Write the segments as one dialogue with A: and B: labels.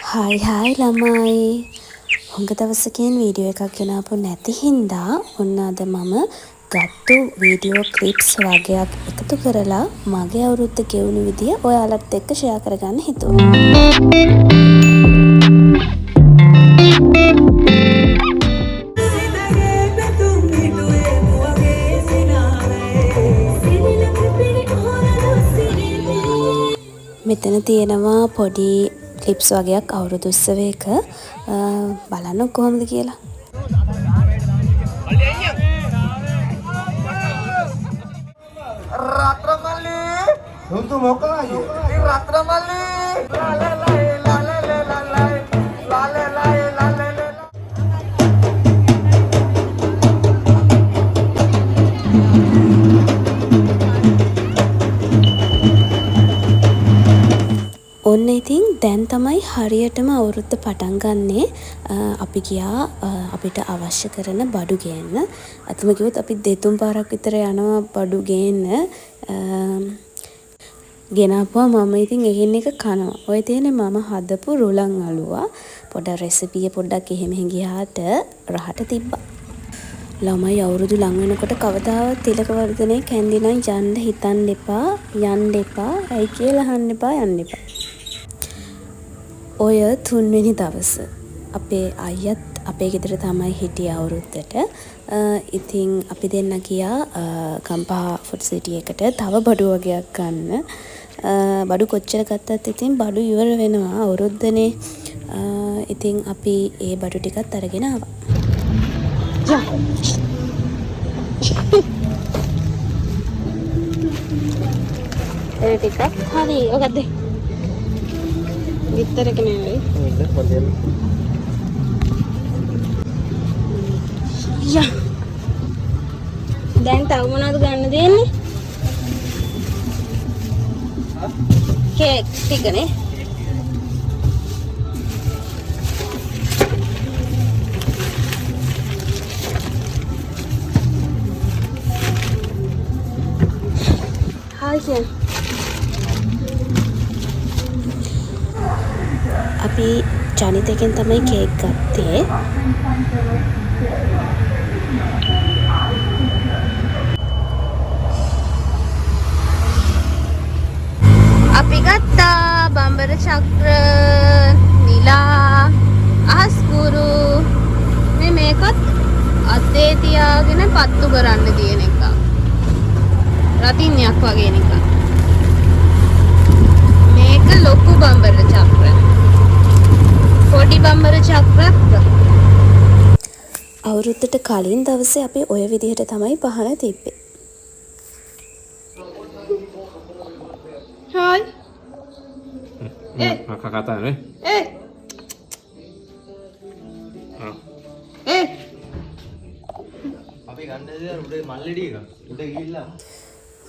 A: Hi ළමයි. හුඟ දවසකින් video එකක් ගෙනාපු නැති හින්දා ඔන්න අද මම ගත්තු වීඩියෝ ක්ලිප්ස් වගයක් එකතු කරලා මගේ අවුරුද්ද ගෙවුණු විදිය ඔයාලත් එක්ක ෂෙයා කරගන්න හිතුවා. මෙතන තියෙනවා පොඩි ක්ලිප්ස් වගේක් අවුරුදු උත්සවයක බලන්න කොහොමද කියලා.
B: රත්‍රමල්ලි හුතු මොකලා අයියේ රත්‍රමල්ලි ලාලලයි ලාලලයි ලාලලයි ලාලලයි
A: ඔන්න ඉතින් දැන් තමයි හරියටම අවුරුද්ද පටන් ගන්නේ. අපි ගියා අපිට අවශ්‍ය කරන බඩු ගේන්න. අතම කිව්වොත් අපි දෙතුන් පාරක් විතර යනවා බඩු ගේන්න. ගෙනාපුවා මම ඉතින් එකින් එක කනවා. ඔය තියෙන්නේ මම හදපු රුලන් අලුවා. පොඩ රෙසිපි පොඩ්ඩක් එහෙම ගියාට රහට තිබ්බා. ළමයි අවුරුදු ලං වෙනකොට කවදාවත් තිලකවර්ධනේ කැන්ඩි නම් යන්න හිතන්න එපා, යන්න එපා, ඇයි කියලා අහන්න එපා, යන්න එපා. ඔය 3 වෙනි දවස අපේ අයියත් අපේ ගෙදර තමයි හිටියේ අවුරුද්දට. ඉතින් අපි දෙන්න ගියා ගම්පහ ෆුඩ් සිටි එකට තව බඩු වගයක් ගන්න. බඩු කොච්චර ගත්තත් ඉතින් බඩු ඉවර වෙනවා අවුරුද්දනේ. ඉතින් අපි ඒ බඩු ටිකත් අරගෙන ආවා. ඒ ටිකක් හරි ඔකද විතරක නෙවෙයි. යා. දැන් තව මොනවද ගන්න දෙන්නේ? කේක් ටිකනේ. හායි. අපි ජනිතකෙන් තමයි කේක් ගත්තේ. අපි ගත්තා බම්බර චක්‍ර, නිලා, අහස්කුරු. මේකත් අතේ තියාගෙන පත්තු කරන්න තියෙන එක. රතින්යක් වගේ නිකන්. මේක ලොකු බම්බර චක්‍ර. පොඩි බම්බර චක්‍රත් අවුරුද්දට කලින් දවසේ අපි ඔය විදිහට තමයි පහන තිබ්බේ. හායි.
C: කතා නේ. අපි ගන්න දේ උඩේ මල්ලෙඩි එක. උඩ ගිහිල්ලා.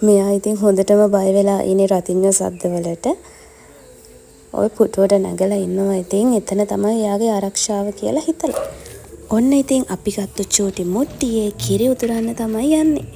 A: මෙයා ඉතින් හොඳටම බය වෙලා ඉන්නේ රතිඤ්ඤ සද්දවලට. ඔය පුටුවට නැගලා ඉන්නවා. ඉතින් එතන තමයි එයාගේ ආරක්ෂාව කියලා හිතලා. ඔන්න ඉතින් අපි ගත්ත චූටි මුට්ටියේ කිරි උතුරන්න තමයි යන්නේ.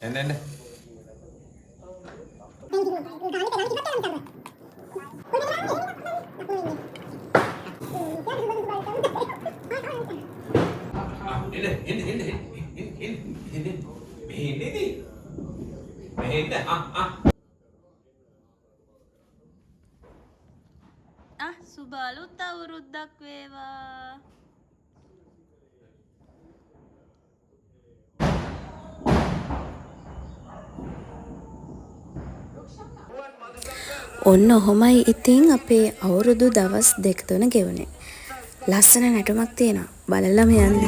C: එන්න
A: සුබ අලුත් අවුරුද්දක් වේවා. ඔන්න ඔහොමයි ඉතින් අපේ අවුරුදු දවස් 2-3 ගෙවුනේ. ලස්සන නැටුමක් තියෙනවා. බලලම යන්න.